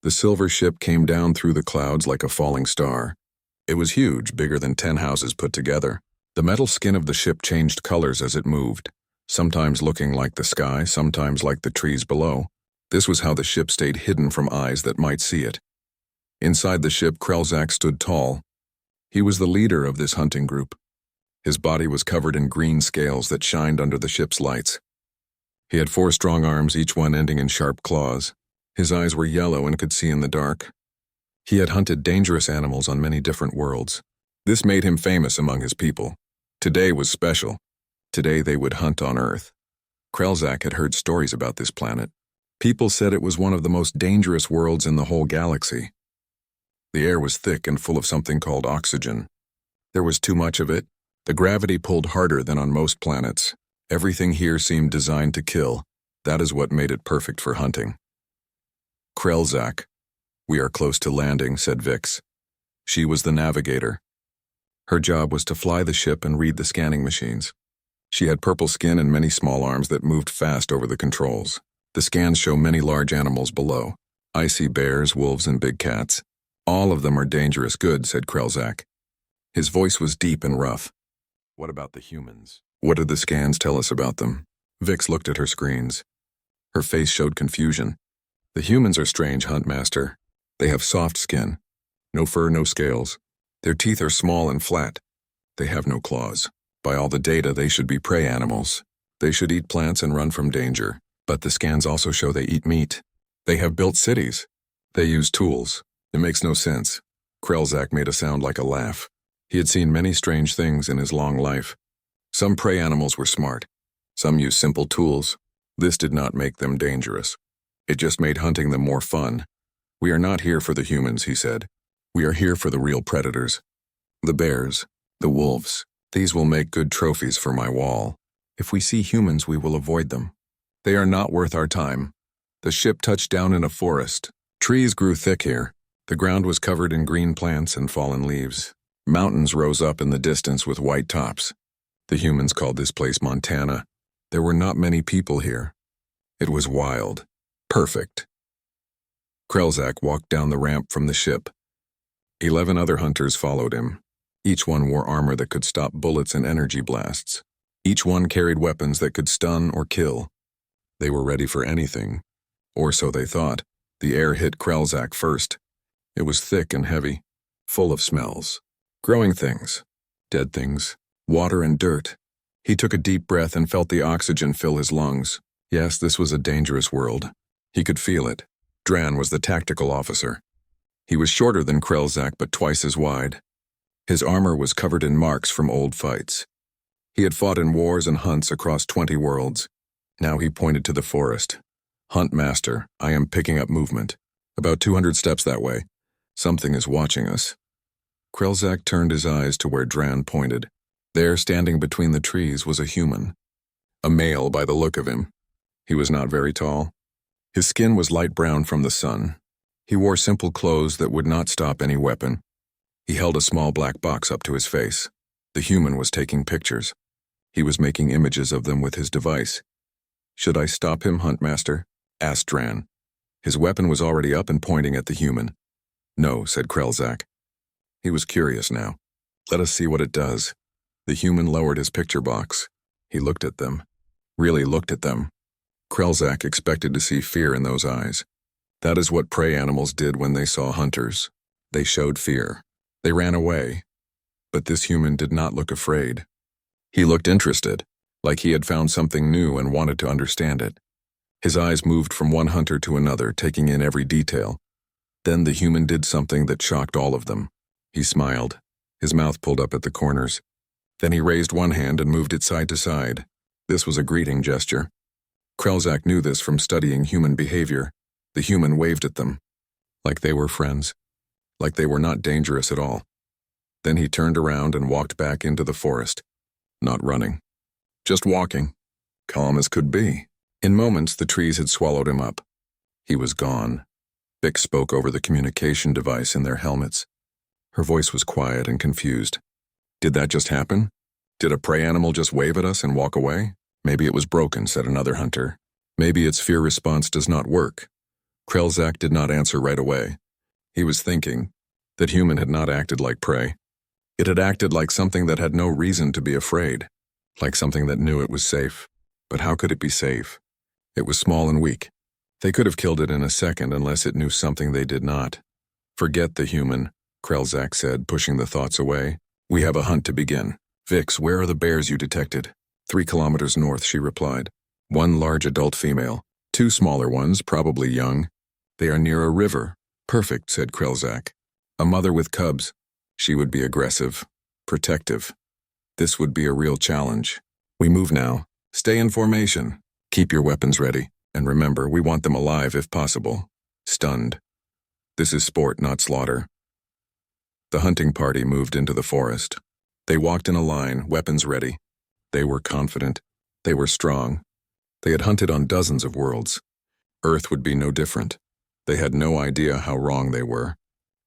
The silver ship came down through the clouds like a falling star. It was huge, bigger than 10 houses put together. The metal skin of the ship changed colors as it moved, sometimes looking like the sky, sometimes like the trees below. This was how the ship stayed hidden from eyes that might see it. Inside the ship, Krelzak stood tall. He was the leader of this hunting group. His body was covered in green scales that shined under the ship's lights. He had 4 strong arms, each one ending in sharp claws. His eyes were yellow and could see in the dark. He had hunted dangerous animals on many different worlds. This made him famous among his people. Today was special. Today they would hunt on Earth. Krelzak had heard stories about this planet. People said it was one of the most dangerous worlds in the whole galaxy. The air was thick and full of something called oxygen. There was too much of it. The gravity pulled harder than on most planets. Everything here seemed designed to kill. That is what made it perfect for hunting. Krelzak. "We are close to landing," said Vix. She was the navigator. Her job was to fly the ship and read the scanning machines. She had purple skin and many small arms that moved fast over the controls. The scans show many large animals below. "I see bears, wolves, and big cats. All of them are dangerous goods," said Krelzak. His voice was deep and rough. "What about the humans? What did the scans tell us about them?" Vix looked at her screens. Her face showed confusion. "The humans are strange, Huntmaster. They have soft skin. No fur, no scales. Their teeth are small and flat. They have no claws. By all the data, they should be prey animals. They should eat plants and run from danger. But the scans also show they eat meat. They have built cities. They use tools. It makes no sense." Krelzak made a sound like a laugh. He had seen many strange things in his long life. Some prey animals were smart. Some used simple tools. This did not make them dangerous. It just made hunting them more fun. "We are not here for the humans," he said. "We are here for the real predators. The bears, the wolves. These will make good trophies for my wall. If we see humans, we will avoid them. They are not worth our time." The ship touched down in a forest. Trees grew thick here. The ground was covered in green plants and fallen leaves. Mountains rose up in the distance with white tops. The humans called this place Montana. There were not many people here. It was wild. Perfect. Krelzak walked down the ramp from the ship. 11 other hunters followed him. Each one wore armor that could stop bullets and energy blasts. Each one carried weapons that could stun or kill. They were ready for anything. Or so they thought. The air hit Krelzak first. It was thick and heavy, full of smells. Growing things, dead things, water and dirt. He took a deep breath and felt the oxygen fill his lungs. Yes, this was a dangerous world. He could feel it. Dran was the tactical officer. He was shorter than Krelzak, but twice as wide. His armor was covered in marks from old fights. He had fought in wars and hunts across 20 worlds. Now he pointed to the forest. "Huntmaster, I am picking up movement. About 200 steps that way. Something is watching us." Krelzak turned his eyes to where Dran pointed. There, standing between the trees, was a human. A male by the look of him. He was not very tall. His skin was light brown from the sun. He wore simple clothes that would not stop any weapon. He held a small black box up to his face. The human was taking pictures. He was making images of them with his device. "Should I stop him, Huntmaster?" asked Dran. His weapon was already up and pointing at the human. "No," said Krelzak. He was curious now. "Let us see what it does." The human lowered his picture box. He looked at them. Really looked at them. Krelzak expected to see fear in those eyes. That is what prey animals did when they saw hunters. They showed fear. They ran away. But this human did not look afraid. He looked interested, like he had found something new and wanted to understand it. His eyes moved from one hunter to another, taking in every detail. Then the human did something that shocked all of them. He smiled. His mouth pulled up at the corners. Then he raised one hand and moved it side to side. This was a greeting gesture. Krelzak knew this from studying human behavior. The human waved at them, like they were friends, like they were not dangerous at all. Then he turned around and walked back into the forest. Not running. Just walking. Calm as could be. In moments, the trees had swallowed him up. He was gone. Vic spoke over the communication device in their helmets. Her voice was quiet and confused. "Did that just happen? Did a prey animal just wave at us and walk away?" "Maybe it was broken," said another hunter. "Maybe its fear response does not work. Krelzak did not answer right away. He was thinking that human had not acted like prey. It had acted like something that had no reason to be afraid, like something that knew it was safe. But how could it be safe? It was small and weak. They could have killed it in a second unless it knew something they did not. Forget the human, Krelzak said, pushing the thoughts away. We have a hunt to begin. Vix, where are the bears you detected? 3 kilometers north, she replied. 1 large adult female. 2 smaller ones, probably young. They are near a river. Perfect, said Krelzak. A mother with cubs. She would be aggressive, protective. This would be a real challenge. We move now. Stay in formation. Keep your weapons ready. And remember, we want them alive if possible. Stunned. This is sport, not slaughter. The hunting party moved into the forest. They walked in a line, weapons ready. They were confident. They were strong. They had hunted on dozens of worlds. Earth would be no different. They had no idea how wrong they were.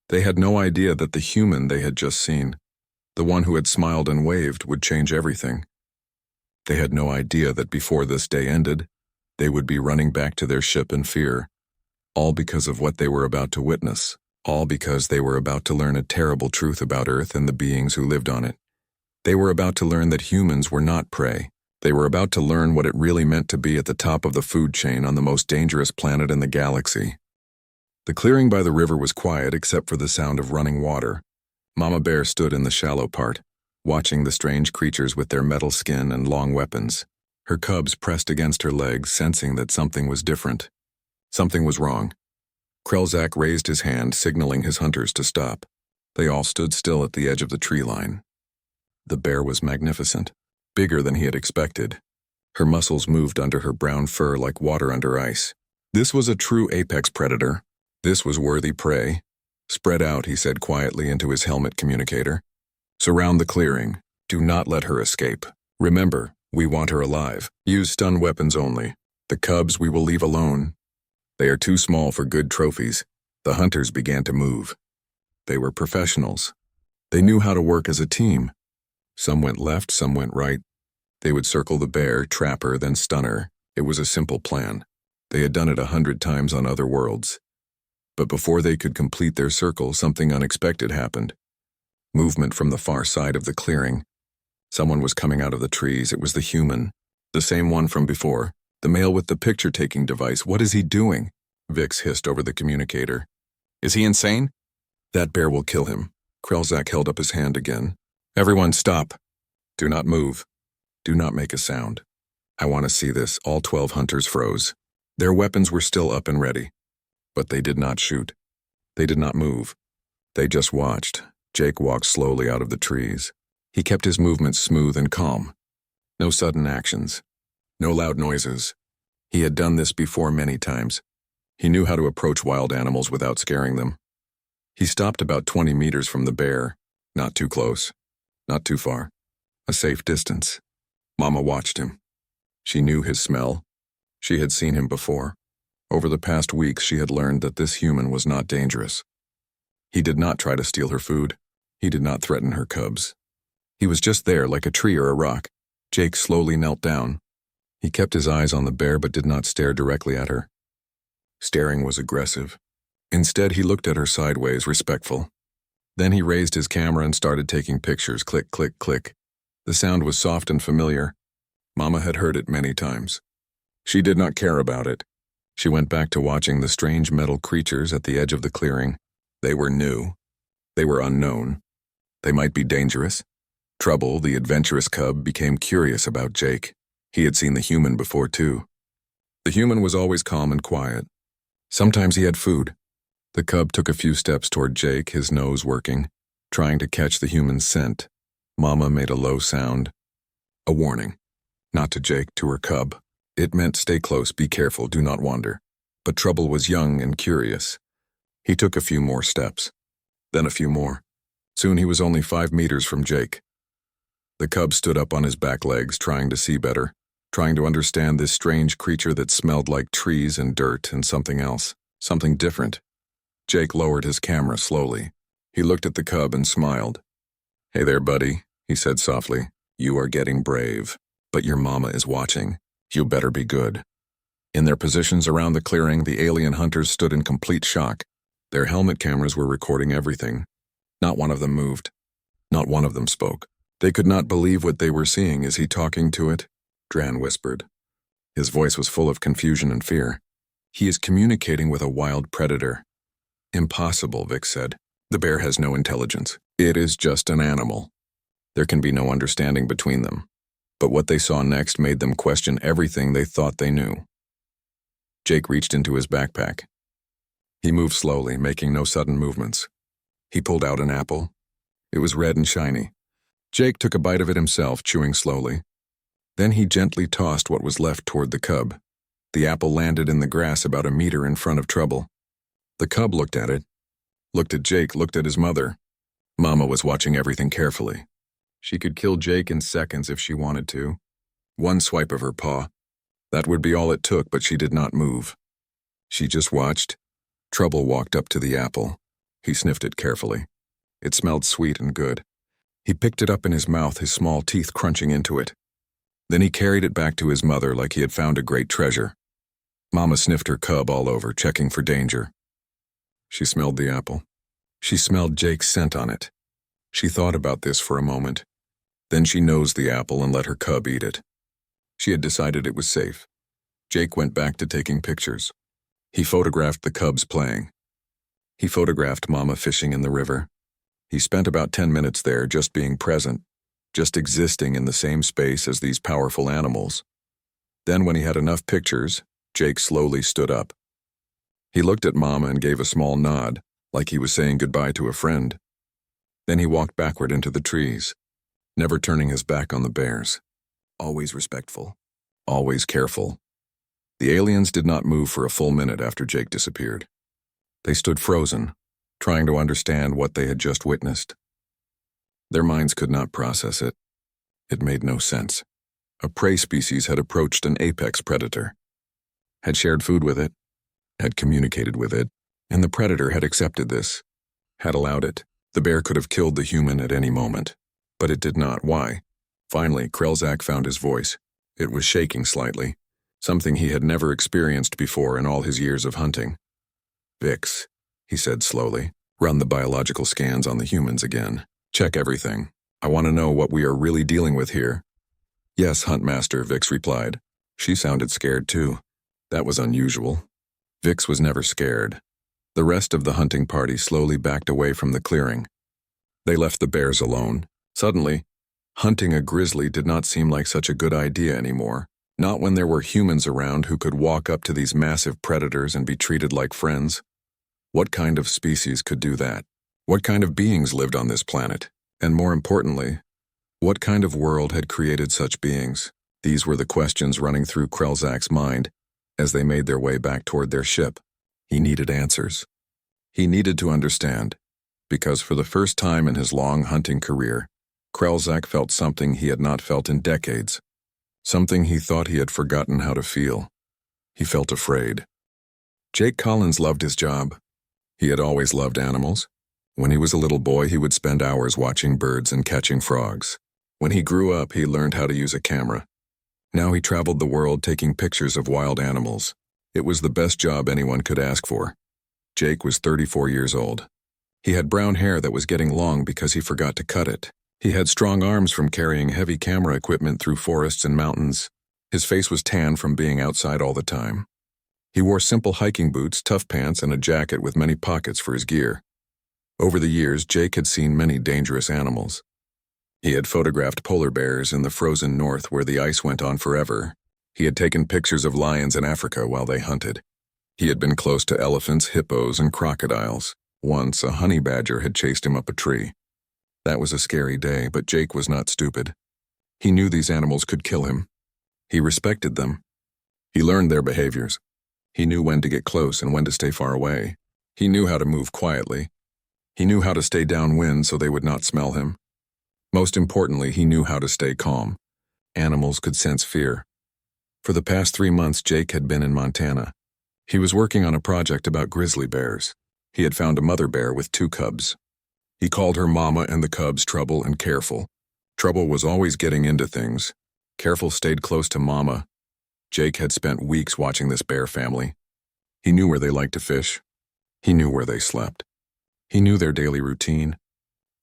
They had no idea that the human they had just seen, the one who had smiled and waved, would change everything. They had no idea that before this day ended, they would be running back to their ship in fear, all because of what they were about to witness, all because they were about to learn a terrible truth about Earth and the beings who lived on it. They were about to learn that humans were not prey. They were about to learn what it really meant to be at the top of the food chain on the most dangerous planet in the galaxy. The clearing by the river was quiet except for the sound of running water. Mama Bear stood in the shallow part, watching the strange creatures with their metal skin and long weapons. Her cubs pressed against her legs, sensing that something was different. Something was wrong. Krelzak raised his hand, signaling his hunters to stop. They all stood still at the edge of the tree line. The bear was magnificent, bigger than he had expected. Her muscles moved under her brown fur like water under ice. This was a true apex predator. This was worthy prey. Spread out, he said quietly into his helmet communicator. Surround the clearing. Do not let her escape. Remember, we want her alive. Use stun weapons only. The cubs we will leave alone. They are too small for good trophies. The hunters began to move. They were professionals. They knew how to work as a team. Some went left, some went right. They would circle the bear, trap her, then stun her. It was a simple plan. They had done it 100 times on other worlds. But before they could complete their circle, something unexpected happened. Movement from the far side of the clearing. Someone was coming out of the trees. It was the human. The same one from before. The male with the picture-taking device. What is he doing? Vix hissed over the communicator. Is he insane? That bear will kill him. Krelzak held up his hand again. Everyone stop. Do not move. Do not make a sound. I want to see this. All 12 hunters froze. Their weapons were still up and ready. But they did not shoot. They did not move. They just watched. Jake walked slowly out of the trees. He kept his movements smooth and calm. No sudden actions. No loud noises. He had done this before many times. He knew how to approach wild animals without scaring them. He stopped about 20 meters from the bear. Not too close. Not too far. A safe distance. Mama watched him. She knew his smell. She had seen him before. Over the past weeks, she had learned that this human was not dangerous. He did not try to steal her food. He did not threaten her cubs. He was just there like a tree or a rock. Jake slowly knelt down. He kept his eyes on the bear but did not stare directly at her. Staring was aggressive. Instead, he looked at her sideways, respectful. Then he raised his camera and started taking pictures. Click, click, click. The sound was soft and familiar. Mama had heard it many times. She did not care about it. She went back to watching the strange metal creatures at the edge of the clearing. They were new. They were unknown. They might be dangerous. Trouble, the adventurous cub, became curious about Jake. He had seen the human before, too. The human was always calm and quiet. Sometimes he had food. The cub took a few steps toward Jake, his nose working, trying to catch the human's scent. Mama made a low sound. A warning. Not to Jake, to her cub. It meant stay close, be careful, do not wander. But Trouble was young and curious. He took a few more steps. Then a few more. Soon he was only 5 meters from Jake. The cub stood up on his back legs, trying to see better, trying to understand this strange creature that smelled like trees and dirt and something else, something different. Jake lowered his camera slowly. He looked at the cub and smiled. Hey there, buddy, he said softly. You are getting brave, but your mama is watching. You better be good. In their positions around the clearing, the alien hunters stood in complete shock. Their helmet cameras were recording everything. Not one of them moved. Not one of them spoke. They could not believe what they were seeing. Is he talking to it? Dran whispered. His voice was full of confusion and fear. He is communicating with a wild predator. Impossible, Vic said. The bear has no intelligence. It is just an animal. There can be no understanding between them. But what they saw next made them question everything they thought they knew. Jake reached into his backpack. He moved slowly, making no sudden movements. He pulled out an apple. It was red and shiny. Jake took a bite of it himself, chewing slowly. Then he gently tossed what was left toward the cub. The apple landed in the grass about a meter in front of Trouble. The cub looked at it, looked at Jake, looked at his mother. Mama was watching everything carefully. She could kill Jake in seconds if she wanted to. One swipe of her paw. That would be all it took, but she did not move. She just watched. Trouble walked up to the apple. He sniffed it carefully. It smelled sweet and good. He picked it up in his mouth, his small teeth crunching into it. Then he carried it back to his mother like he had found a great treasure. Mama sniffed her cub all over, checking for danger. She smelled the apple. She smelled Jake's scent on it. She thought about this for a moment. Then she nosed the apple and let her cub eat it. She had decided it was safe. Jake went back to taking pictures. He photographed the cubs playing. He photographed Mama fishing in the river. He spent about 10 minutes there just being present, just existing in the same space as these powerful animals. Then when he had enough pictures, Jake slowly stood up. He looked at Mama and gave a small nod, like he was saying goodbye to a friend. Then he walked backward into the trees, never turning his back on the bears. Always respectful, always careful. The aliens did not move for a full minute after Jake disappeared. They stood frozen, trying to understand what they had just witnessed. Their minds could not process it. It made no sense. A prey species had approached an apex predator, had shared food with it, had communicated with it, and the predator had accepted this, had allowed it. The bear could have killed the human at any moment, but it did not. Why? Finally, Krelzak found his voice. It was shaking slightly, something he had never experienced before in all his years of hunting. Vix, he said slowly, run the biological scans on the humans again. Check everything. I want to know what we are really dealing with here. Yes, Huntmaster, Vix replied. She sounded scared too. That was unusual. Vix was never scared. The rest of the hunting party slowly backed away from the clearing. They left the bears alone. Suddenly, hunting a grizzly did not seem like such a good idea anymore. Not when there were humans around who could walk up to these massive predators and be treated like friends. What kind of species could do that? What kind of beings lived on this planet? And more importantly, what kind of world had created such beings? These were the questions running through Krelzak's mind as they made their way back toward their ship. He needed answers. He needed to understand, because for the first time in his long hunting career, Krelzak felt something he had not felt in decades, something he thought he had forgotten how to feel. He felt afraid. Jake Collins loved his job. He had always loved animals. When he was a little boy, he would spend hours watching birds and catching frogs. When he grew up, he learned how to use a camera. Now he traveled the world taking pictures of wild animals. It was the best job anyone could ask for. Jake was 34 years old. He had brown hair that was getting long because he forgot to cut it. He had strong arms from carrying heavy camera equipment through forests and mountains. His face was tan from being outside all the time. He wore simple hiking boots, tough pants, and a jacket with many pockets for his gear. Over the years, Jake had seen many dangerous animals. He had photographed polar bears in the frozen north where the ice went on forever. He had taken pictures of lions in Africa while they hunted. He had been close to elephants, hippos, and crocodiles. Once, a honey badger had chased him up a tree. That was a scary day, but Jake was not stupid. He knew these animals could kill him. He respected them. He learned their behaviors. He knew when to get close and when to stay far away. He knew how to move quietly. He knew how to stay downwind so they would not smell him. Most importantly, he knew how to stay calm. Animals could sense fear. For the past 3 months, Jake had been in Montana. He was working on a project about grizzly bears. He had found a mother bear with 2 cubs. He called her Mama and the cubs Trouble and Careful. Trouble was always getting into things. Careful stayed close to Mama. Jake had spent weeks watching this bear family. He knew where they liked to fish. He knew where they slept. He knew their daily routine.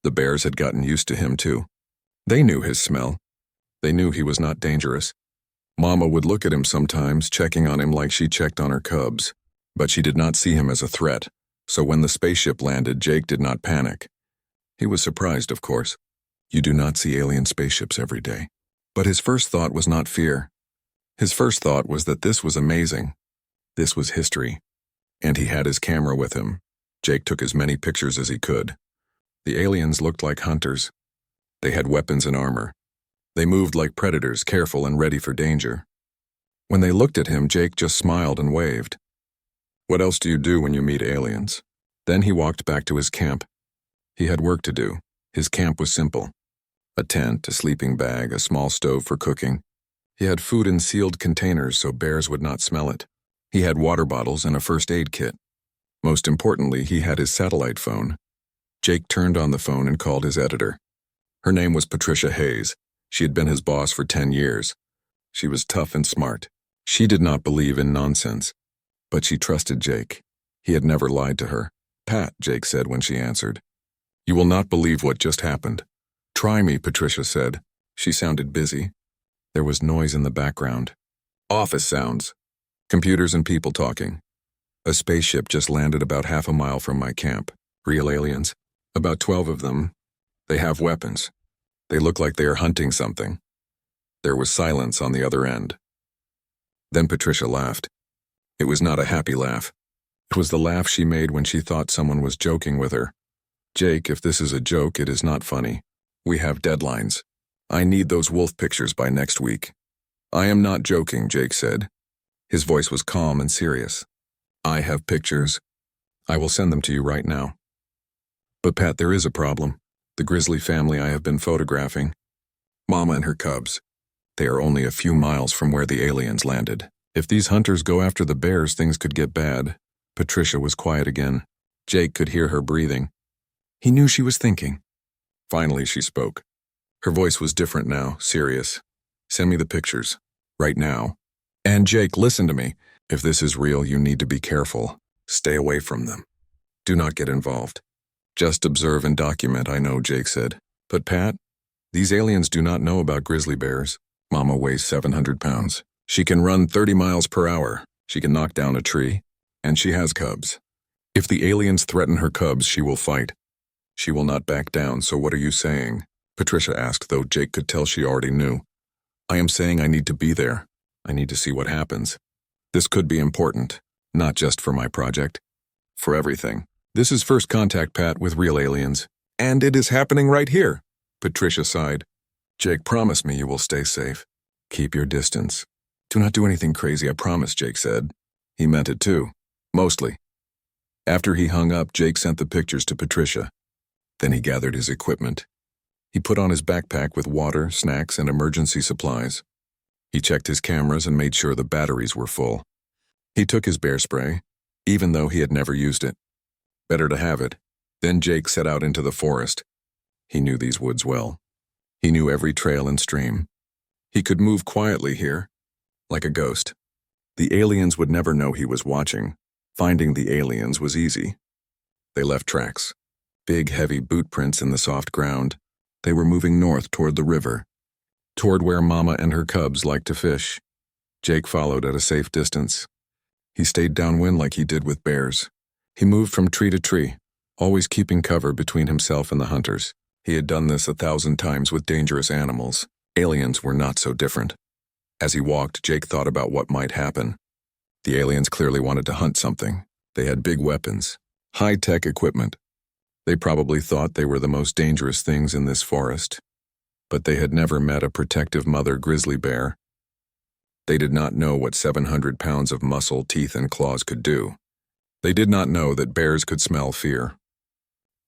The bears had gotten used to him too. They knew his smell. They knew he was not dangerous. Mama would look at him sometimes, checking on him like she checked on her cubs. But she did not see him as a threat, so when the spaceship landed, Jake did not panic. He was surprised, of course. You do not see alien spaceships every day. But his first thought was not fear. His first thought was that this was amazing. This was history. And he had his camera with him. Jake took as many pictures as he could. The aliens looked like hunters. They had weapons and armor. They moved like predators, careful and ready for danger. When they looked at him, Jake just smiled and waved. What else do you do when you meet aliens? Then he walked back to his camp. He had work to do. His camp was simple. A tent, a sleeping bag, a small stove for cooking. He had food in sealed containers so bears would not smell it. He had water bottles and a first aid kit. Most importantly, he had his satellite phone. Jake turned on the phone and called his editor. Her name was Patricia Hayes. She had been his boss for 10 years. She was tough and smart. She did not believe in nonsense. But she trusted Jake. He had never lied to her. Pat, Jake said when she answered. You will not believe what just happened. Try me, Patricia said. She sounded busy. There was noise in the background. Office sounds. Computers and people talking. A spaceship just landed about half a mile from my camp. Real aliens. About 12 of them. They have weapons. They look like they are hunting something. There was silence on the other end. Then Patricia laughed. It was not a happy laugh. It was the laugh she made when she thought someone was joking with her. Jake, if this is a joke, it is not funny. We have deadlines. I need those wolf pictures by next week. I am not joking, Jake said. His voice was calm and serious. I have pictures. I will send them to you right now. But Pat, there is a problem. The grizzly family I have been photographing. Mama and her cubs. They are only a few miles from where the aliens landed. If these hunters go after the bears, things could get bad. Patricia was quiet again. Jake could hear her breathing. He knew she was thinking. Finally, she spoke. Her voice was different now, serious. Send me the pictures. Right now. And Jake, listen to me. If this is real, you need to be careful. Stay away from them. Do not get involved. Just observe and document, I know, Jake said. But Pat, these aliens do not know about grizzly bears. Mama weighs 700 pounds. She can run 30 miles per hour. She can knock down a tree. And she has cubs. If the aliens threaten her cubs, she will fight. She will not back down, so what are you saying? Patricia asked, though Jake could tell she already knew. I am saying I need to be there. I need to see what happens. This could be important, not just for my project. For everything. This is first contact, Pat, with real aliens. And it is happening right here. Patricia sighed. Jake, promise me you will stay safe. Keep your distance. Do not do anything crazy, I promise, Jake said. He meant it too. Mostly. After he hung up, Jake sent the pictures to Patricia. Then he gathered his equipment. He put on his backpack with water, snacks, and emergency supplies. He checked his cameras and made sure the batteries were full. He took his bear spray, even though he had never used it. Better to have it. Then Jake set out into the forest. He knew these woods well. He knew every trail and stream. He could move quietly here, like a ghost. The aliens would never know he was watching. Finding the aliens was easy. They left tracks. Big, heavy boot prints in the soft ground. They were moving north toward the river, toward where Mama and her cubs liked to fish. Jake followed at a safe distance. He stayed downwind like he did with bears. He moved from tree to tree, always keeping cover between himself and the hunters. He had done this 1,000 times with dangerous animals. Aliens were not so different. As he walked, Jake thought about what might happen. The aliens clearly wanted to hunt something. They had big weapons, high-tech equipment. They probably thought they were the most dangerous things in this forest. But they had never met a protective mother grizzly bear. They did not know what 700 pounds of muscle, teeth, and claws could do. They did not know that bears could smell fear,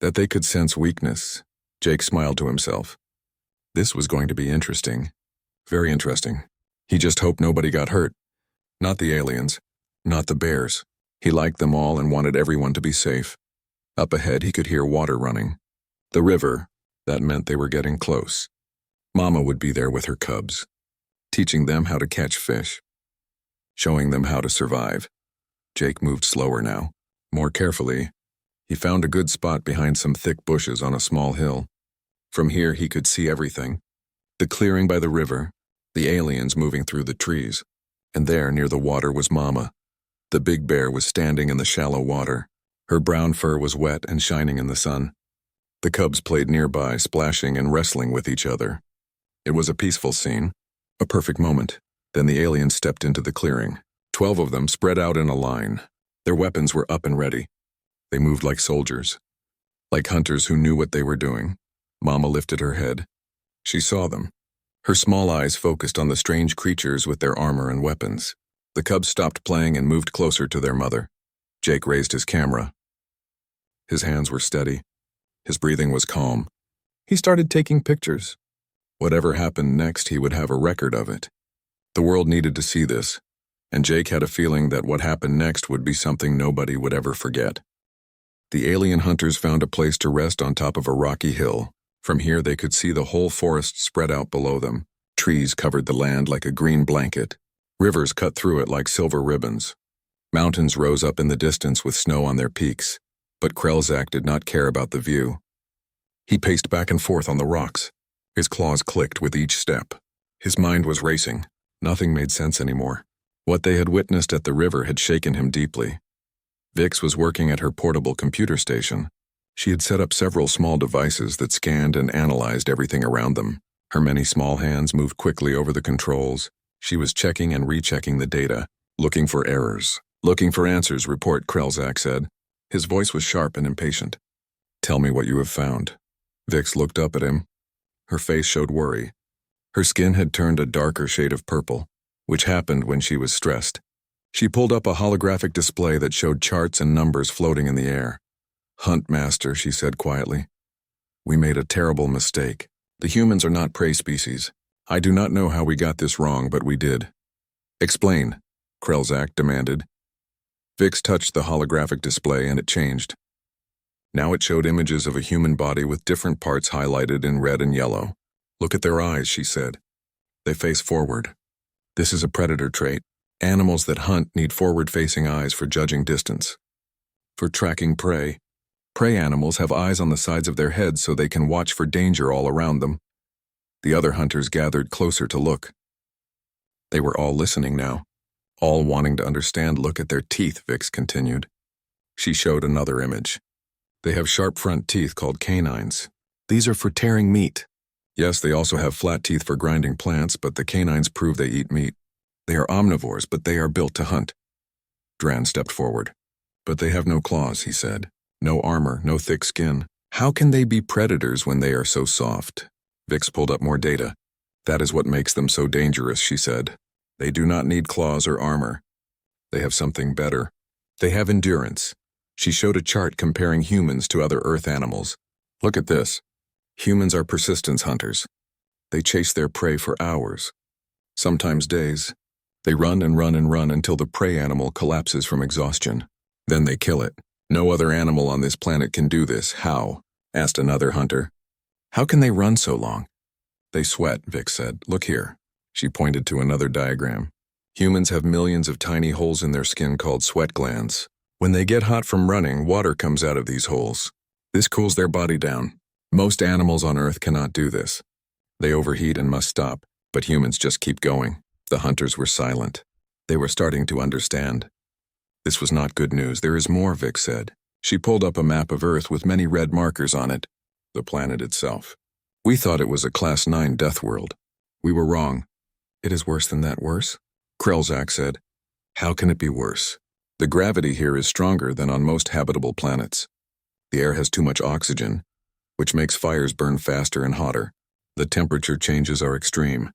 that they could sense weakness. Jake smiled to himself. This was going to be interesting. Very interesting. He just hoped nobody got hurt. Not the aliens, not the bears. He liked them all and wanted everyone to be safe. Up ahead, he could hear water running. The river, that meant they were getting close. Mama would be there with her cubs, teaching them how to catch fish. showing them how to survive. Jake moved slower now, more carefully. He found a good spot behind some thick bushes on a small hill. From here he could see everything. The clearing by the river, the aliens moving through the trees, and there near the water was Mama. The big bear was standing in the shallow water. Her brown fur was wet and shining in the sun. The cubs played nearby, splashing and wrestling with each other. It was a peaceful scene, a perfect moment. Then the aliens stepped into the clearing. 12 of them spread out in a line. Their weapons were up and ready. They moved like soldiers, like hunters who knew what they were doing. Mama lifted her head. She saw them. Her small eyes focused on the strange creatures with their armor and weapons. The cubs stopped playing and moved closer to their mother. Jake raised his camera. His hands were steady. His breathing was calm. He started taking pictures. Whatever happened next, he would have a record of it. The world needed to see this, and Jake had a feeling that what happened next would be something nobody would ever forget. The alien hunters found a place to rest on top of a rocky hill. From here they could see the whole forest spread out below them. Trees covered the land like a green blanket. Rivers cut through it like silver ribbons. Mountains rose up in the distance with snow on their peaks, but Krelzak did not care about the view. He paced back and forth on the rocks. His claws clicked with each step. His mind was racing. Nothing made sense anymore. What they had witnessed at the river had shaken him deeply. Vix was working at her portable computer station. She had set up several small devices that scanned and analyzed everything around them. Her many small hands moved quickly over the controls. She was checking and rechecking the data, looking for errors. Looking for answers, report, Krelzak said. His voice was sharp and impatient. Tell me what you have found. Vix looked up at him. Her face showed worry. Her skin had turned a darker shade of purple, which happened when she was stressed. She pulled up a holographic display that showed charts and numbers floating in the air. Hunt Master, she said quietly. We made a terrible mistake. The humans are not prey species. I do not know how we got this wrong, but we did. Explain, Krelzak demanded. Vix touched the holographic display and it changed. Now it showed images of a human body with different parts highlighted in red and yellow. Look at their eyes, she said. They face forward. This is a predator trait. Animals that hunt need forward-facing eyes for judging distance. For tracking prey. Prey animals have eyes on the sides of their heads so they can watch for danger all around them. The other hunters gathered closer to look. They were all listening now, all wanting to understand. Look at their teeth, Vix continued. She showed another image. They have sharp front teeth called canines. These are for tearing meat. Yes, they also have flat teeth for grinding plants, but the canines prove they eat meat. They are omnivores, but they are built to hunt. Dran stepped forward. But they have no claws, he said. No armor, no thick skin. How can they be predators when they are so soft? Vix pulled up more data. That is what makes them so dangerous, she said. They do not need claws or armor. They have something better. They have endurance. She showed a chart comparing humans to other Earth animals. Look at this. Humans are persistence hunters. They chase their prey for hours, sometimes days. They run and run and run until the prey animal collapses from exhaustion. Then they kill it. No other animal on this planet can do this. How? Asked another hunter. How can they run so long? They sweat, Vix said. Look here. She pointed to another diagram. Humans have millions of tiny holes in their skin called sweat glands. When they get hot from running, water comes out of these holes. This cools their body down. Most animals on Earth cannot do this. They overheat and must stop, but humans just keep going. The hunters were silent. They were starting to understand. This was not good news. There is more, Vix said. She pulled up a map of Earth with many red markers on it. The planet itself. We thought it was a Class 9 death world. We were wrong. It is worse than that. Worse? Krelzak said. How can it be worse? The gravity here is stronger than on most habitable planets. The air has too much oxygen, which makes fires burn faster and hotter. The temperature changes are extreme.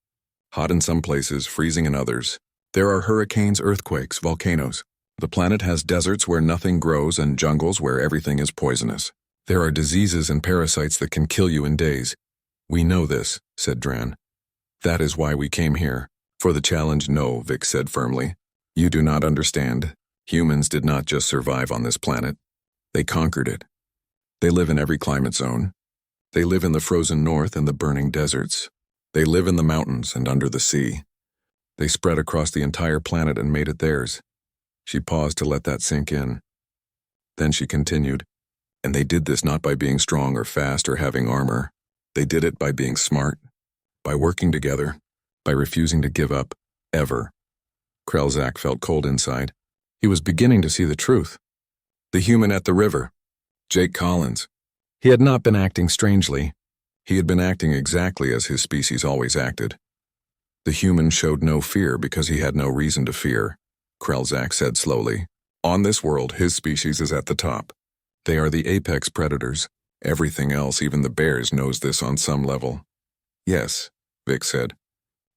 Hot in some places, freezing in others. There are hurricanes, earthquakes, volcanoes. The planet has deserts where nothing grows and jungles where everything is poisonous. There are diseases and parasites that can kill you in days. We know this, said Dran. That is why we came here. For the challenge, no, Vix said firmly. You do not understand. Humans did not just survive on this planet. They conquered it. They live in every climate zone. They live in the frozen north and the burning deserts. They live in the mountains and under the sea. They spread across the entire planet and made it theirs. She paused to let that sink in. Then she continued, and they did this not by being strong or fast or having armor. They did it by being smart, by working together, by refusing to give up, ever. Krelzak felt cold inside. He was beginning to see the truth. The human at the river, Jake Collins. He had not been acting strangely. He had been acting exactly as his species always acted. The human showed no fear because he had no reason to fear, Krelzak said slowly. On this world, his species is at the top. They are the apex predators. Everything else, even the bears, knows this on some level. Yes, Vic said.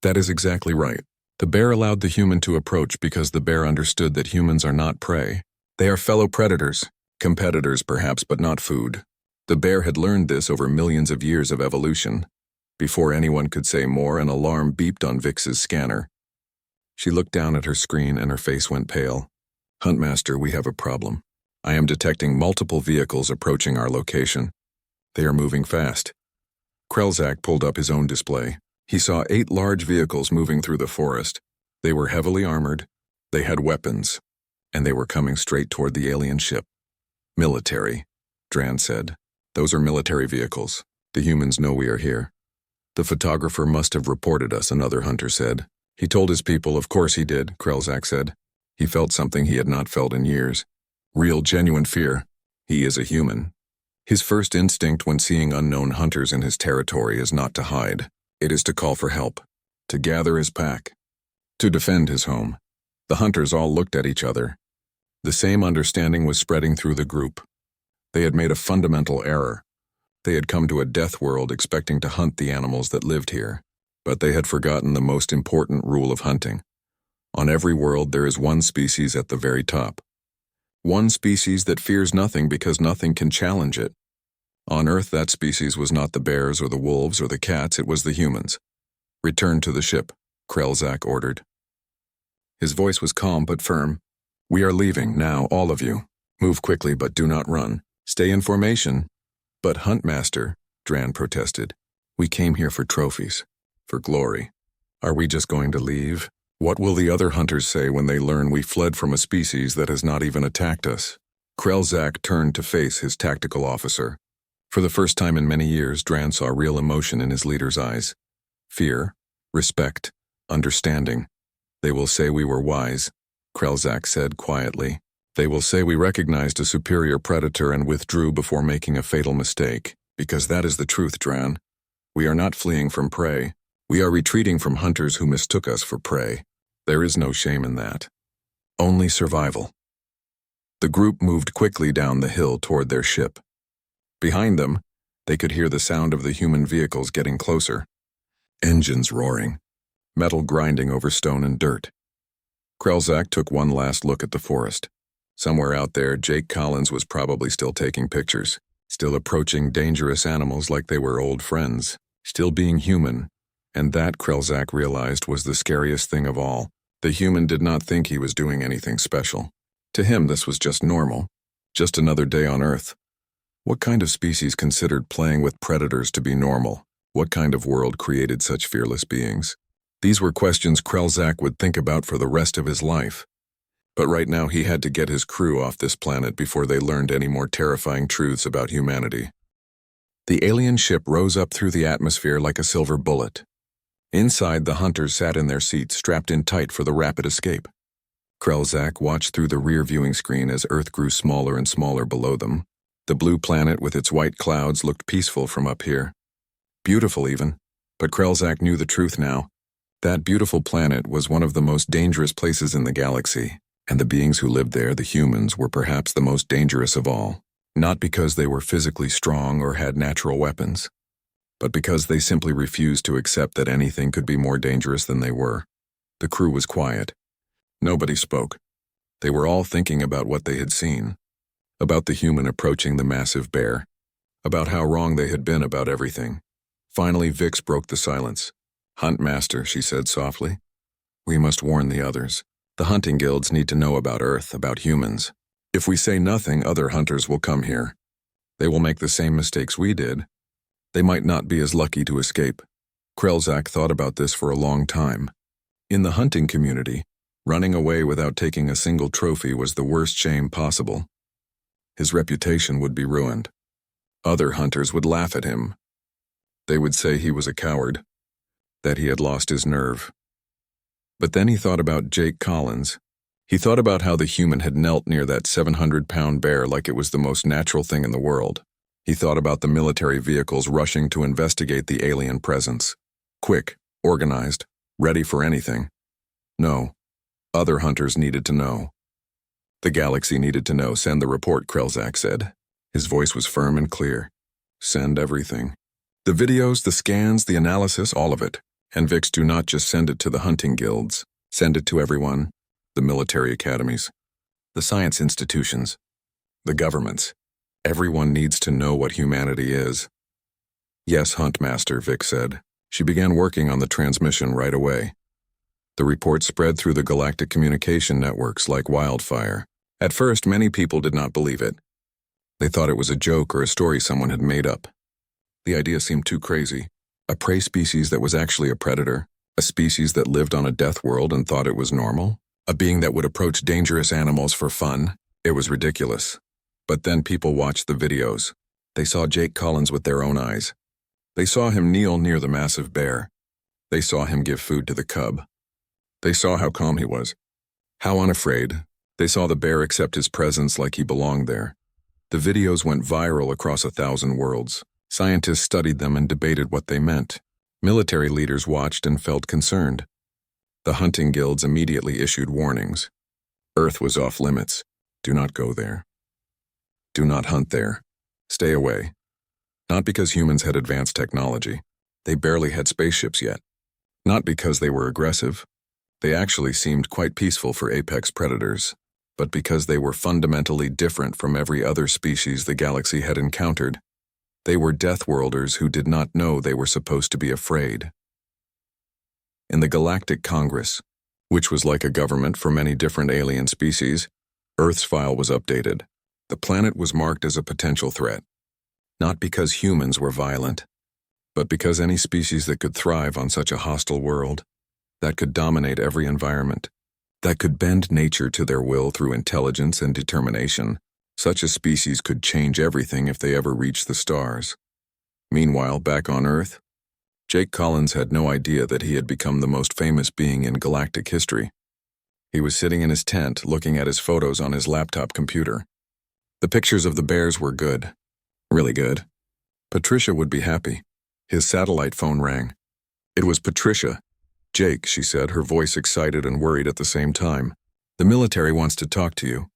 That is exactly right. The bear allowed the human to approach because the bear understood that humans are not prey. They are fellow predators, competitors perhaps, but not food. The bear had learned this over millions of years of evolution. Before anyone could say more, an alarm beeped on Vix's scanner. She looked down at her screen and her face went pale. Huntmaster, we have a problem. I am detecting multiple vehicles approaching our location. They are moving fast. Krelzak pulled up his own display. He saw 8 large vehicles moving through the forest. They were heavily armored. They had weapons. And they were coming straight toward the alien ship. Military, Dran said. Those are military vehicles. The humans know we are here. The photographer must have reported us, another hunter said. He told his people, of course he did, Krelzak said. He felt something he had not felt in years. Real, genuine fear. He is a human. His first instinct when seeing unknown hunters in his territory is not to hide. It is to call for help, to gather his pack, to defend his home. The hunters all looked at each other. The same understanding was spreading through the group. They had made a fundamental error. They had come to a death world expecting to hunt the animals that lived here, but they had forgotten the most important rule of hunting. On every world there is one species at the very top. One species that fears nothing because nothing can challenge it. On Earth, that species was not the bears or the wolves or the cats, it was the humans. Return to the ship, Krelzak ordered. His voice was calm but firm. We are leaving, now, all of you. Move quickly but do not run. Stay in formation. But Huntmaster, Dran protested. We came here for trophies, for glory. Are we just going to leave? What will the other hunters say when they learn we fled from a species that has not even attacked us? Krelzak turned to face his tactical officer. For the first time in many years, Dran saw real emotion in his leader's eyes. Fear, respect, understanding. They will say we were wise, Krelzak said quietly. They will say we recognized a superior predator and withdrew before making a fatal mistake, because that is the truth, Dran. We are not fleeing from prey. We are retreating from hunters who mistook us for prey. There is no shame in that. Only survival. The group moved quickly down the hill toward their ship. Behind them, they could hear the sound of the human vehicles getting closer. Engines roaring. Metal grinding over stone and dirt. Krelzak took one last look at the forest. Somewhere out there, Jake Collins was probably still taking pictures, still approaching dangerous animals like they were old friends, still being human. And that, Krelzak realized, was the scariest thing of all. The human did not think he was doing anything special. To him, this was just normal. Just another day on Earth. What kind of species considered playing with predators to be normal? What kind of world created such fearless beings? These were questions Krelzak would think about for the rest of his life. But right now he had to get his crew off this planet before they learned any more terrifying truths about humanity. The alien ship rose up through the atmosphere like a silver bullet. Inside, the hunters sat in their seats, strapped in tight for the rapid escape. Krelzak watched through the rear viewing screen as Earth grew smaller and smaller below them. The blue planet with its white clouds looked peaceful from up here. Beautiful even, but Krelzak knew the truth now. That beautiful planet was one of the most dangerous places in the galaxy, and the beings who lived there, the humans, were perhaps the most dangerous of all. Not because they were physically strong or had natural weapons, but because they simply refused to accept that anything could be more dangerous than they were. The crew was quiet. Nobody spoke. They were all thinking about what they had seen, about the human approaching the massive bear, about how wrong they had been about everything. Finally, Vix broke the silence. Huntmaster, she said softly. We must warn the others. The hunting guilds need to know about Earth, about humans. If we say nothing, other hunters will come here. They will make the same mistakes we did. They might not be as lucky to escape. Krelzak thought about this for a long time. In the hunting community, running away without taking a single trophy was the worst shame possible. His reputation would be ruined. Other hunters would laugh at him. They would say he was a coward, that he had lost his nerve. But then he thought about Jake Collins. He thought about how the human had knelt near that 700-pound bear like it was the most natural thing in the world. He thought about the military vehicles rushing to investigate the alien presence. Quick, organized, ready for anything. No, other hunters needed to know. The galaxy needed to know. Send the report, Krelzak said. His voice was firm and clear. Send everything. The videos, the scans, the analysis, all of it. And Vix, do not just send it to the hunting guilds. Send it to everyone. The military academies. The science institutions. The governments. Everyone needs to know what humanity is. Yes, Huntmaster, Vix said. She began working on the transmission right away. The report spread through the galactic communication networks like wildfire. At first, many people did not believe it. They thought it was a joke or a story someone had made up. The idea seemed too crazy. A prey species that was actually a predator, a species that lived on a death world and thought it was normal, a being that would approach dangerous animals for fun. It was ridiculous. But then people watched the videos. They saw Jake Collins with their own eyes. They saw him kneel near the massive bear. They saw him give food to the cub. They saw how calm he was, how unafraid. They saw the bear accept his presence like he belonged there. The videos went viral across 1,000 worlds. Scientists studied them and debated what they meant. Military leaders watched and felt concerned. The hunting guilds immediately issued warnings. Earth was off limits. Do not go there. Do not hunt there. Stay away. Not because humans had advanced technology. They barely had spaceships yet. Not because they were aggressive. They actually seemed quite peaceful for apex predators. But because they were fundamentally different from every other species the galaxy had encountered. They were Deathworlders who did not know they were supposed to be afraid. In the Galactic Congress, which was like a government for many different alien species, Earth's file was updated. The planet was marked as a potential threat. Not because humans were violent, but because any species that could thrive on such a hostile world, that could dominate every environment, that could bend nature to their will through intelligence and determination, such a species could change everything if they ever reached the stars. Meanwhile, back on Earth, Jake Collins had no idea that he had become the most famous being in galactic history. He was sitting in his tent looking at his photos on his laptop computer. The pictures of the bears were good. Really good. Patricia would be happy. His satellite phone rang. It was Patricia. Jake, she said, her voice excited and worried at the same time. The military wants to talk to you.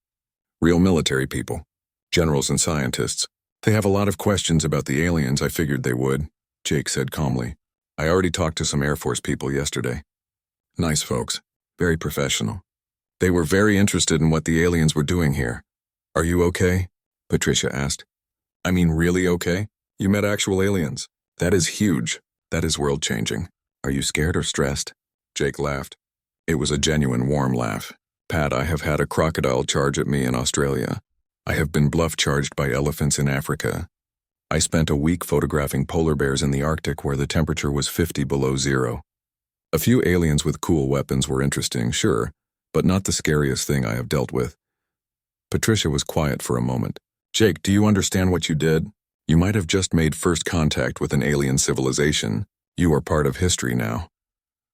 Real military people. Generals and scientists. They have a lot of questions about the aliens. I figured they would, Jake said calmly. I already talked to some Air Force people yesterday. Nice folks. Very professional. They were very interested in what the aliens were doing here. Are you okay? Patricia asked. I mean, really okay? You met actual aliens. That is huge. That is world-changing. Are you scared or stressed? Jake laughed. It was a genuine warm laugh. Pat, I have had a crocodile charge at me in Australia. I have been bluff charged by elephants in Africa. I spent a week photographing polar bears in the Arctic where the temperature was 50 below zero. A few aliens with cool weapons were interesting, sure, but not the scariest thing I have dealt with. Patricia was quiet for a moment. Jake, do you understand what you did? You might have just made first contact with an alien civilization. You are part of history now.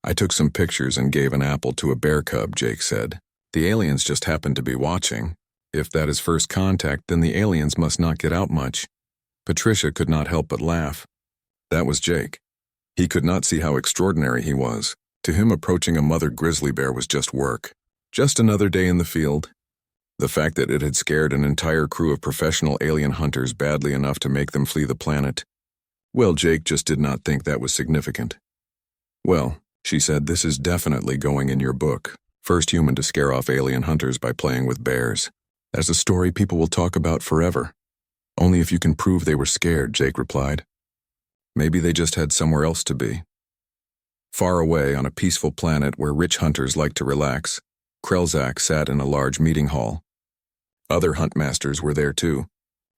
I took some pictures and gave an apple to a bear cub, Jake said. The aliens just happened to be watching. If that is first contact, then the aliens must not get out much. Patricia could not help but laugh. That was Jake. He could not see how extraordinary he was. To him, approaching a mother grizzly bear was just work. Just another day in the field. The fact that it had scared an entire crew of professional alien hunters badly enough to make them flee the planet. Well, Jake just did not think that was significant. Well, she said, this is definitely going in your book. First human to scare off alien hunters by playing with bears. That's a story people will talk about forever. Only if you can prove they were scared, Jake replied. Maybe they just had somewhere else to be. Far away on a peaceful planet where rich hunters like to relax, Krelzak sat in a large meeting hall. Other huntmasters were there too,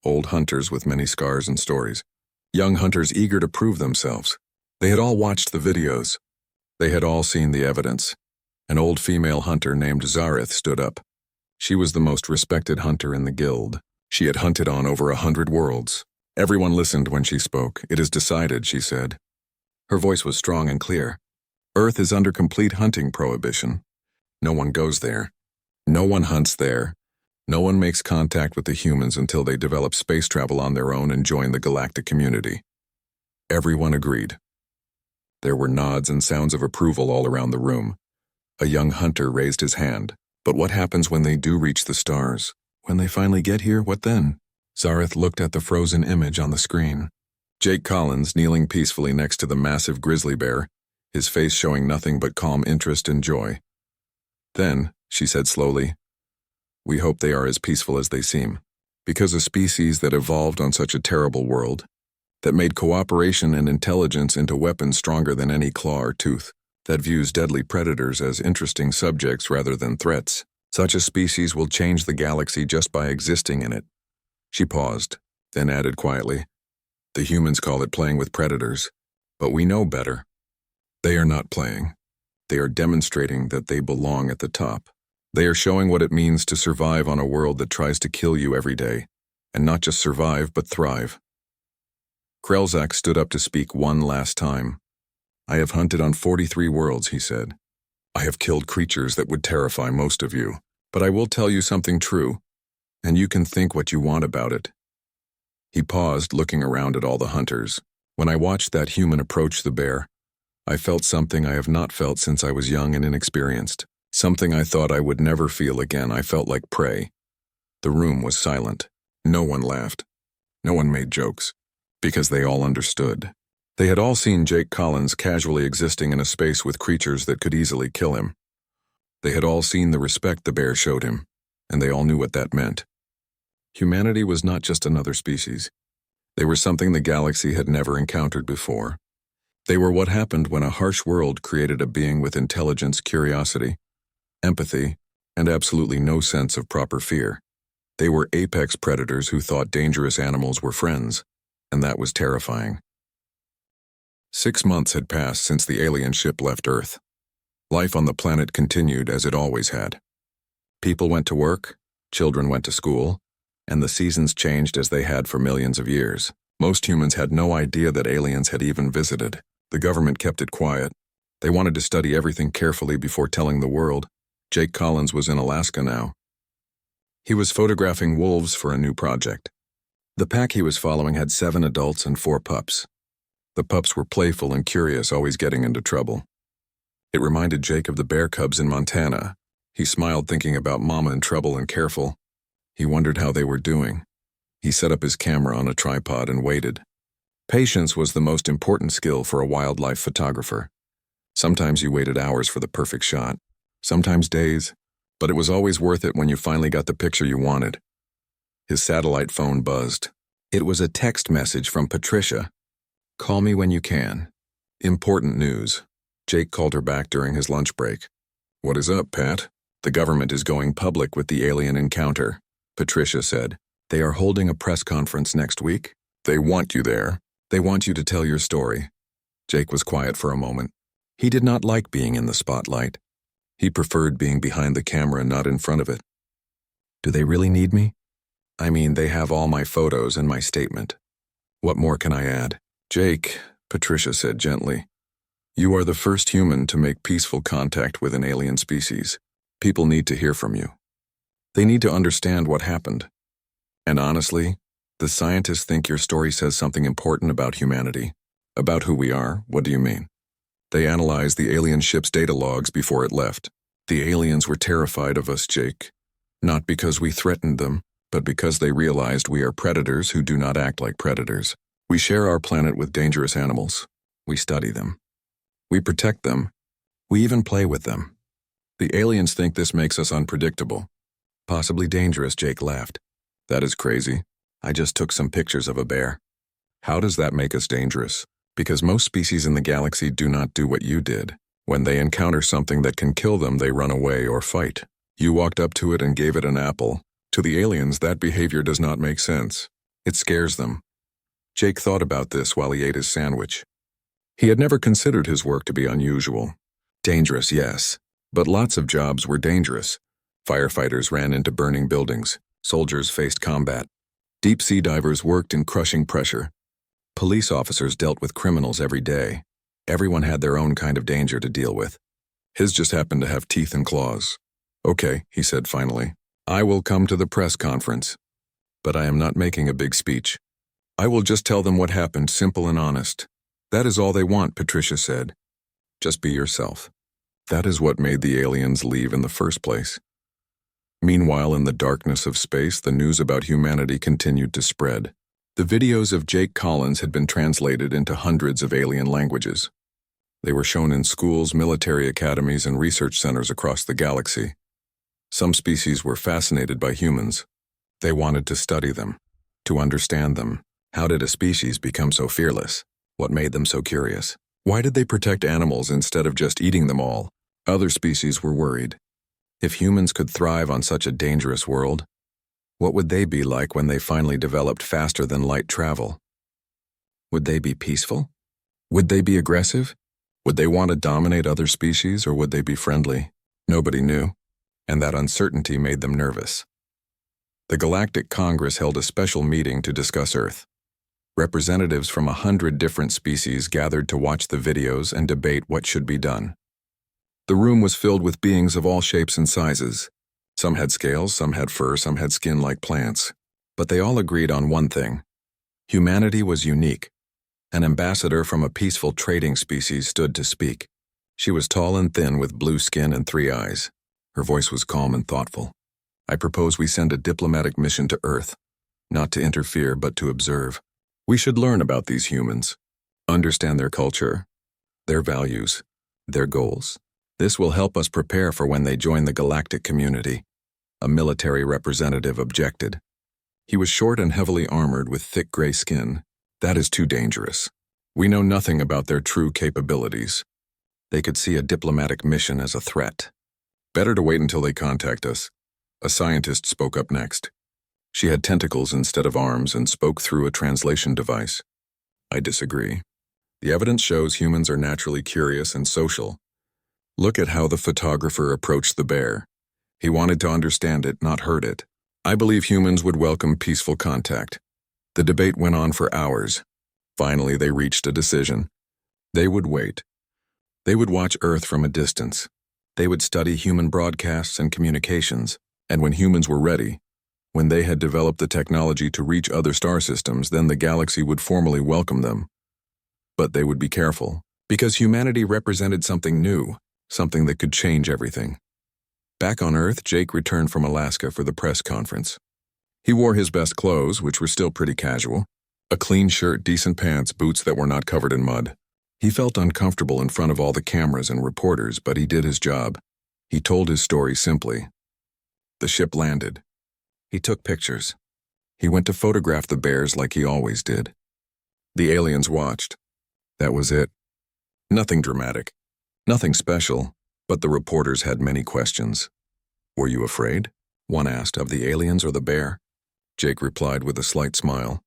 old hunters with many scars and stories. Young hunters eager to prove themselves. They had all watched the videos. They had all seen the evidence. An old female hunter named Zareth stood up. She was the most respected hunter in the guild. She had hunted on over 100 worlds. Everyone listened when she spoke. "It is decided," she said. Her voice was strong and clear. "Earth is under complete hunting prohibition. No one goes there. No one hunts there. No one makes contact with the humans until they develop space travel on their own and join the galactic community." Everyone agreed. There were nods and sounds of approval all around the room. A young hunter raised his hand. "But what happens when they do reach the stars? When they finally get here, what then?" Zareth looked at the frozen image on the screen. Jake Collins kneeling peacefully next to the massive grizzly bear, his face showing nothing but calm interest and joy. "Then," she said slowly, "we hope they are as peaceful as they seem. Because a species that evolved on such a terrible world, that made cooperation and intelligence into weapons stronger than any claw or tooth, that views deadly predators as interesting subjects rather than threats, such a species will change the galaxy just by existing in it." She paused, then added quietly, "The humans call it playing with predators, but we know better. They are not playing. They are demonstrating that they belong at the top. They are showing what it means to survive on a world that tries to kill you every day, and not just survive, but thrive." Krelzak stood up to speak one last time. "I have hunted on 43 worlds," he said. "I have killed creatures that would terrify most of you, but I will tell you something true, and you can think what you want about it." He paused, looking around at all the hunters. "When I watched that human approach the bear, I felt something I have not felt since I was young and inexperienced. Something I thought I would never feel again. I felt like prey." The room was silent. No one laughed. No one made jokes, because they all understood. They had all seen Jake Collins casually existing in a space with creatures that could easily kill him. They had all seen the respect the bear showed him, and they all knew what that meant. Humanity was not just another species. They were something the galaxy had never encountered before. They were what happened when a harsh world created a being with intelligence, curiosity, empathy, and absolutely no sense of proper fear. They were apex predators who thought dangerous animals were friends, and that was terrifying. 6 months had passed since the alien ship left Earth. Life on the planet continued as it always had. People went to work, children went to school, and the seasons changed as they had for millions of years. Most humans had no idea that aliens had even visited. The government kept it quiet. They wanted to study everything carefully before telling the world. Jake Collins was in Alaska now. He was photographing wolves for a new project. The pack he was following had 7 adults and 4 pups. The pups were playful and curious, always getting into trouble. It reminded Jake of the bear cubs in Montana. He smiled thinking about Mama in trouble and careful. He wondered how they were doing. He set up his camera on a tripod and waited. Patience was the most important skill for a wildlife photographer. Sometimes you waited hours for the perfect shot, sometimes days, but it was always worth it when you finally got the picture you wanted. His satellite phone buzzed. It was a text message from Patricia. "Call me when you can. Important news." Jake called her back during his lunch break. "What is up, Pat?" "The government is going public with the alien encounter," Patricia said. "They are holding a press conference next week. They want you there. They want you to tell your story." Jake was quiet for a moment. He did not like being in the spotlight. He preferred being behind the camera, not in front of it. "Do they really need me?" "I mean, they have all my photos and my statement. What more can I add?" "Jake," Patricia said gently, "you are the first human to make peaceful contact with an alien species. People need to hear from you. They need to understand what happened. And honestly, the scientists think your story says something important about humanity. About who we are. What do you mean?" "They analyzed the alien ship's data logs before it left. The aliens were terrified of us, Jake. Not because we threatened them, but because they realized we are predators who do not act like predators. We share our planet with dangerous animals. We study them. We protect them. We even play with them. The aliens think this makes us unpredictable. Possibly dangerous," Jake laughed. "That is crazy. I just took some pictures of a bear." "How does that make us dangerous?" "Because most species in the galaxy do not do what you did. When they encounter something that can kill them, they run away or fight. You walked up to it and gave it an apple. To the aliens, that behavior does not make sense. It scares them." Jake thought about this while he ate his sandwich. He had never considered his work to be unusual. Dangerous, yes. But lots of jobs were dangerous. Firefighters ran into burning buildings. Soldiers faced combat. Deep-sea divers worked in crushing pressure. Police officers dealt with criminals every day. Everyone had their own kind of danger to deal with. His just happened to have teeth and claws. "Okay," he said finally. "I will come to the press conference. But I am not making a big speech. I will just tell them what happened, simple and honest. That is all they want," Patricia said. "Just be yourself." That is what made the aliens leave in the first place. Meanwhile, in the darkness of space, the news about humanity continued to spread. The videos of Jake Collins had been translated into hundreds of alien languages. They were shown in schools, military academies, and research centers across the galaxy. Some species were fascinated by humans. They wanted to study them, to understand them. How did a species become so fearless? What made them so curious? Why did they protect animals instead of just eating them all? Other species were worried. If humans could thrive on such a dangerous world, what would they be like when they finally developed faster-than-light travel? Would they be peaceful? Would they be aggressive? Would they want to dominate other species, or would they be friendly? Nobody knew, and that uncertainty made them nervous. The Galactic Congress held a special meeting to discuss Earth. Representatives from 100 different species gathered to watch the videos and debate what should be done. The room was filled with beings of all shapes and sizes. Some had scales, some had fur, some had skin like plants. But they all agreed on one thing. Humanity was unique. An ambassador from a peaceful trading species stood to speak. She was tall and thin with blue skin and 3 eyes. Her voice was calm and thoughtful. "I propose we send a diplomatic mission to Earth, not to interfere but to observe. We should learn about these humans, understand their culture, their values, their goals. This will help us prepare for when they join the galactic community." A military representative objected. He was short and heavily armored with thick gray skin. "That is too dangerous. We know nothing about their true capabilities. They could see a diplomatic mission as a threat. Better to wait until they contact us." A scientist spoke up next. She had tentacles instead of arms and spoke through a translation device. "I disagree. The evidence shows humans are naturally curious and social. Look at how the photographer approached the bear. He wanted to understand it, not hurt it. I believe humans would welcome peaceful contact." The debate went on for hours. Finally, they reached a decision. They would wait. They would watch Earth from a distance. They would study human broadcasts and communications, and when humans were ready, when they had developed the technology to reach other star systems, then the galaxy would formally welcome them. But they would be careful, because humanity represented something new, something that could change everything. Back on Earth, Jake returned from Alaska for the press conference. He wore his best clothes, which were still pretty casual. A clean shirt, decent pants, boots that were not covered in mud. He felt uncomfortable in front of all the cameras and reporters, but he did his job. He told his story simply. The ship landed. He took pictures. He went to photograph the bears like he always did. The aliens watched. That was it. Nothing dramatic. Nothing special, but the reporters had many questions. "Were you afraid?" one asked, "of the aliens or the bear?" Jake replied with a slight smile.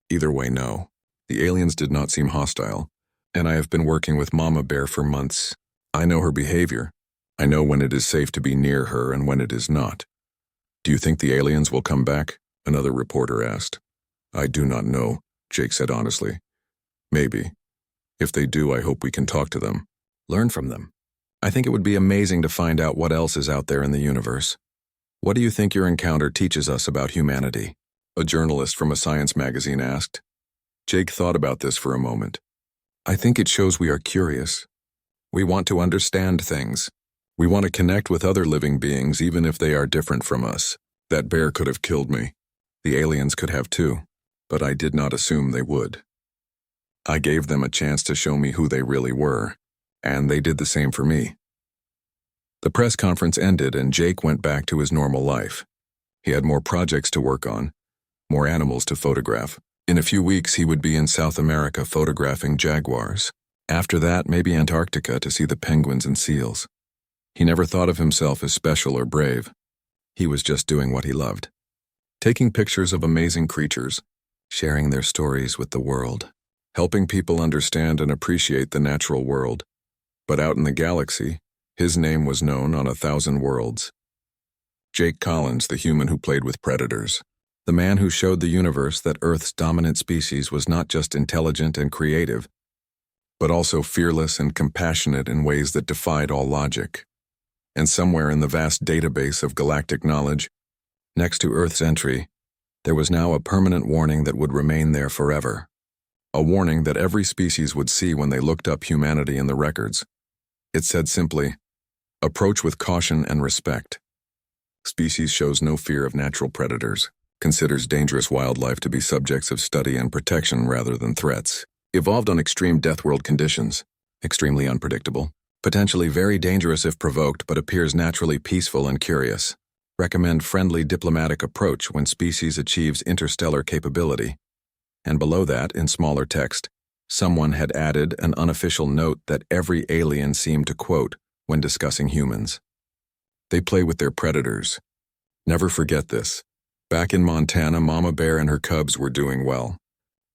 "Either way, no. The aliens did not seem hostile, and I have been working with Mama Bear for months. I know her behavior. I know when it is safe to be near her and when it is not." "Do you think the aliens will come back?" another reporter asked. "I do not know," Jake said honestly. "Maybe. If they do, I hope we can talk to them. Learn from them. I think it would be amazing to find out what else is out there in the universe." "What do you think your encounter teaches us about humanity?" a journalist from a science magazine asked. Jake thought about this for a moment. "I think it shows we are curious. We want to understand things. We want to connect with other living beings even if they are different from us. That bear could have killed me. The aliens could have too, but I did not assume they would. I gave them a chance to show me who they really were, and they did the same for me." The press conference ended and Jake went back to his normal life. He had more projects to work on, more animals to photograph. In a few weeks he would be in South America photographing jaguars. After that, maybe Antarctica to see the penguins and seals. He never thought of himself as special or brave. He was just doing what he loved. Taking pictures of amazing creatures, sharing their stories with the world, helping people understand and appreciate the natural world. But out in the galaxy, His name was known on 1,000 worlds. Jake Collins, the human who played with predators. The man who showed the universe that Earth's dominant species was not just intelligent and creative, but also fearless and compassionate in ways that defied all logic. And somewhere in the vast database of galactic knowledge, next to Earth's entry, there was now a permanent warning that would remain there forever. A warning that every species would see when they looked up humanity in the records. It said simply, "Approach with caution and respect. Species shows no fear of natural predators, considers dangerous wildlife to be subjects of study and protection rather than threats. Evolved on extreme deathworld conditions, extremely unpredictable, potentially very dangerous if provoked but appears naturally peaceful and curious. Recommend friendly diplomatic approach when species achieves interstellar capability." And below that, in smaller text, someone had added an unofficial note that every alien seemed to quote when discussing humans. "They play with their predators. Never forget this." Back in Montana, Mama Bear and her cubs were doing well.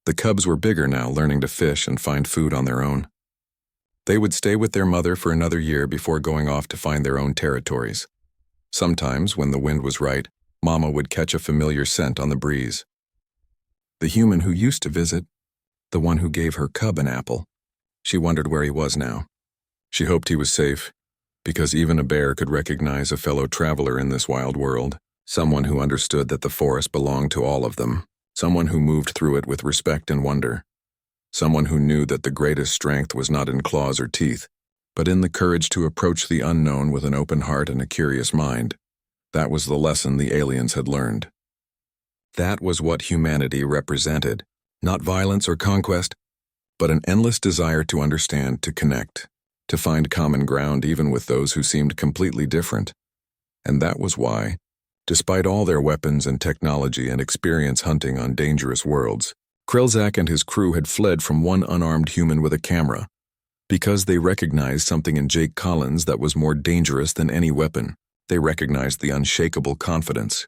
The cubs were bigger now, learning to fish and find food on their own. They would stay with their mother for another year before going off to find their own territories. Sometimes, when the wind was right, Mama would catch a familiar scent on the breeze. The human who used to visit, the one who gave her cub an apple, she wondered where he was now. She hoped he was safe, because even a bear could recognize a fellow traveler in this wild world, someone who understood that the forest belonged to all of them, someone who moved through it with respect and wonder, someone who knew that the greatest strength was not in claws or teeth, but in the courage to approach the unknown with an open heart and a curious mind. That was the lesson the aliens had learned. That was what humanity represented, not violence or conquest, but an endless desire to understand, to connect, to find common ground even with those who seemed completely different. And that was why, despite all their weapons and technology and experience hunting on dangerous worlds, Krilzak and his crew had fled from one unarmed human with a camera, because they recognized something in Jake Collins that was more dangerous than any weapon. They recognized the unshakable confidence,